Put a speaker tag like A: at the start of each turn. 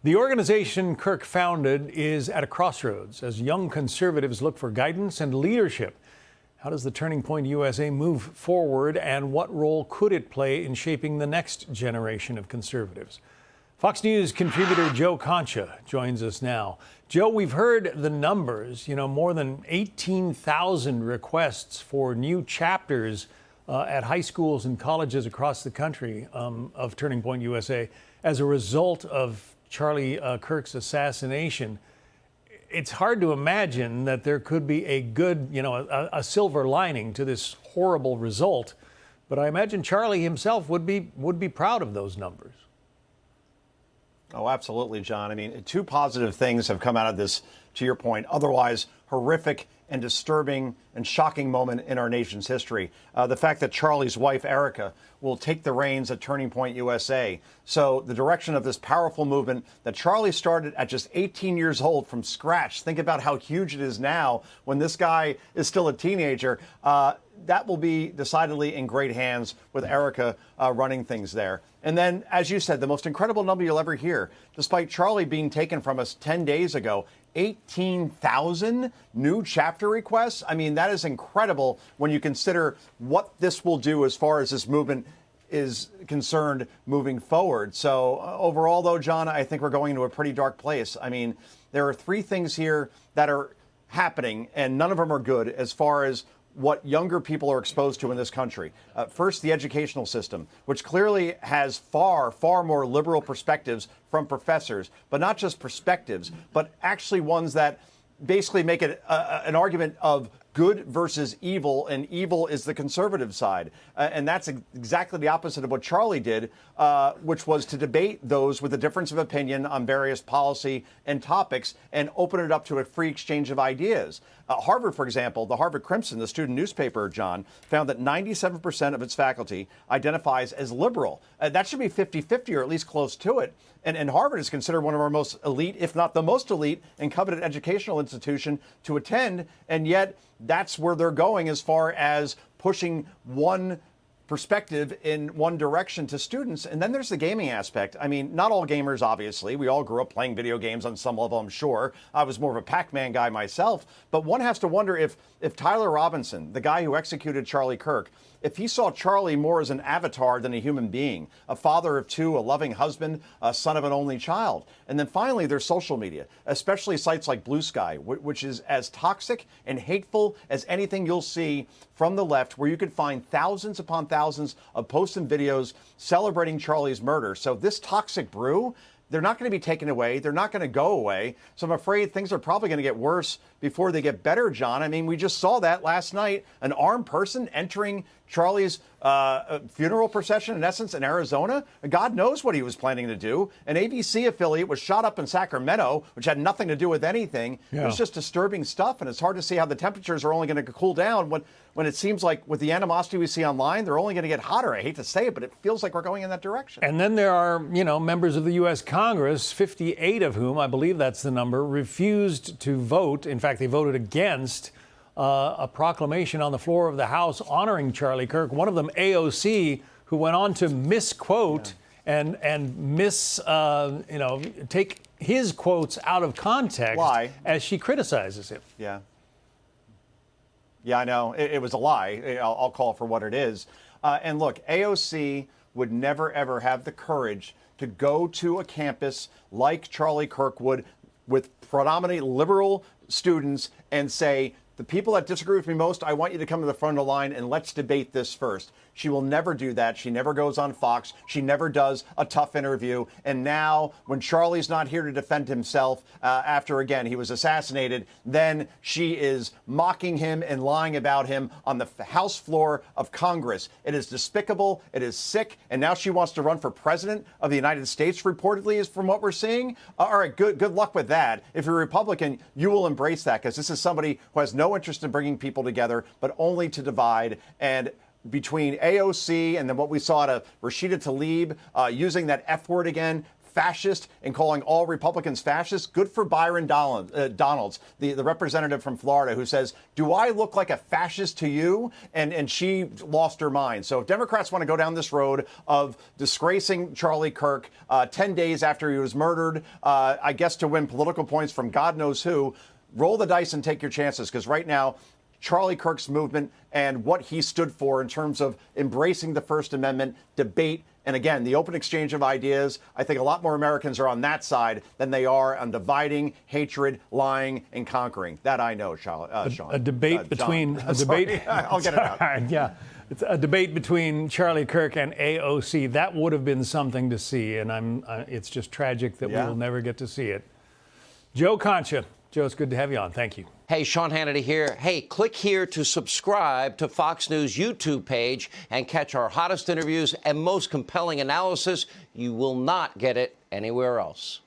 A: The organization Kirk founded is at a crossroads as young conservatives look for guidance and leadership. How does the Turning Point USA move forward, and what role could it play in shaping the next generation of conservatives? Fox News contributor Joe Concha joins us now. Joe, we've heard the numbers, more than 18,000 requests for new chapters at high schools and colleges across the country of Turning Point USA as a result of Charlie Kirk's assassination. It's hard to imagine that there could be a good, a silver lining to this horrible result. But I imagine Charlie himself would be proud of those numbers.
B: Oh, absolutely, John. I mean, two positive things have come out of this, to your point, otherwise horrific and disturbing and shocking moment in our nation's history. The fact that Charlie's wife, Erica, will take the reins at Turning Point USA. So the direction of this powerful movement that Charlie started at just 18 years old from scratch. Think about how huge it is now when this guy is still a teenager. That will be decidedly in great hands with Erica running things there. And then, as you said, the most incredible number you'll ever hear, despite Charlie being taken from us 10 days ago, 18,000 new chapter requests. I mean, that is incredible when you consider what this will do as far as this movement is concerned moving forward. So overall, though, John, I think we're going into a pretty dark place. I mean, there are three things here that are happening, and none of them are good as far as what younger people are exposed to in this country. First, the educational system, which clearly has far, far more liberal perspectives from professors, but not just perspectives, but actually ones that basically make it an argument of good versus evil, and evil is the conservative side. And that's exactly the opposite of what Charlie did, which was to debate those with a difference of opinion on various policy and topics and open it up to a free exchange of ideas. Harvard, for example, the Harvard Crimson, the student newspaper, John, found that 97% of its faculty identifies as liberal. That should be 50-50 or at least close to it. And Harvard is considered one of our most elite, if not the most elite, and coveted educational institution to attend. And yet that's where they're going as far as pushing one perspective in one direction to students. And then there's the gaming aspect. I mean, not all gamers, obviously. We all grew up playing video games on some level, I'm sure. I was more of a Pac-Man guy myself. But one has to wonder if Tyler Robinson, the guy who executed Charlie Kirk, if he saw Charlie more as an avatar than a human being, a father of two, a loving husband, a son of an only child. And then finally, there's social media, especially sites like Blue Sky, which is as toxic and hateful as anything you'll see from the left, where you could find thousands upon thousands of posts and videos celebrating Charlie's murder. So this toxic brew, they're not going to be taken away. They're not going to go away. So I'm afraid things are probably going to get worse before they get better, John. I mean, we just saw that last night, an armed person entering Charlie's funeral procession, in essence, in Arizona. God knows what he was planning to do. An ABC affiliate was shot up in Sacramento, which had nothing to do with anything. Yeah. It was just disturbing stuff, and it's hard to see how the temperatures are only going to cool down when it seems like with the animosity we see online, they're only going to get hotter. I hate to say it, but it feels like we're going in that direction.
A: And then there are, members of the U.S. Congress, 58 of whom, I believe that's the number, refused to vote. In fact, they voted against a proclamation on the floor of the House honoring Charlie Kirk. One of them, AOC, who went on to misquote and take his quotes out of context as she criticizes him.
B: Yeah. Yeah, I know. It was a lie. I'll call it for what it is. And look, AOC would never, ever have the courage to go to a campus like Charlie Kirk would with predominantly liberal students and say, the people that disagree with me most, I want you to come to the front of the line and let's debate this first. She will never do that. She never goes on Fox. She never does a tough interview. And now, when Charlie's not here to defend himself after, again, he was assassinated, then she is mocking him and lying about him on the House floor of Congress. It is despicable. It is sick. And now she wants to run for president of the United States, reportedly, is from what we're seeing. All right, good luck with that. If you're a Republican, you will embrace that, because this is somebody who has no interest in bringing people together, but only to divide. And between AOC and then what we saw to Rashida Tlaib using that F word again, fascist and calling all Republicans fascists. Good for Byron Donalds, the representative from Florida, who says, do I look like a fascist to you? And she lost her mind. So if Democrats want to go down this road of disgracing Charlie Kirk 10 days after he was murdered, I guess to win political points from God knows who, roll the dice and take your chances, because right now, Charlie Kirk's movement and what he stood for in terms of embracing the First Amendment, debate, and again, the open exchange of ideas, I think a lot more Americans are on that side than they are on dividing, hatred, lying, and conquering. That I know, Sean.
A: A debate between
B: a debate. I'll get it out.
A: Yeah, it's a debate between Charlie Kirk and AOC. That would have been something to see, and it's just tragic that we will never get to see it. Joe Concha. Joe, it's good to have you on. Thank you.
C: Hey, Sean Hannity here. Hey, click here to subscribe to Fox News YouTube page and catch our hottest interviews and most compelling analysis. You will not get it anywhere else.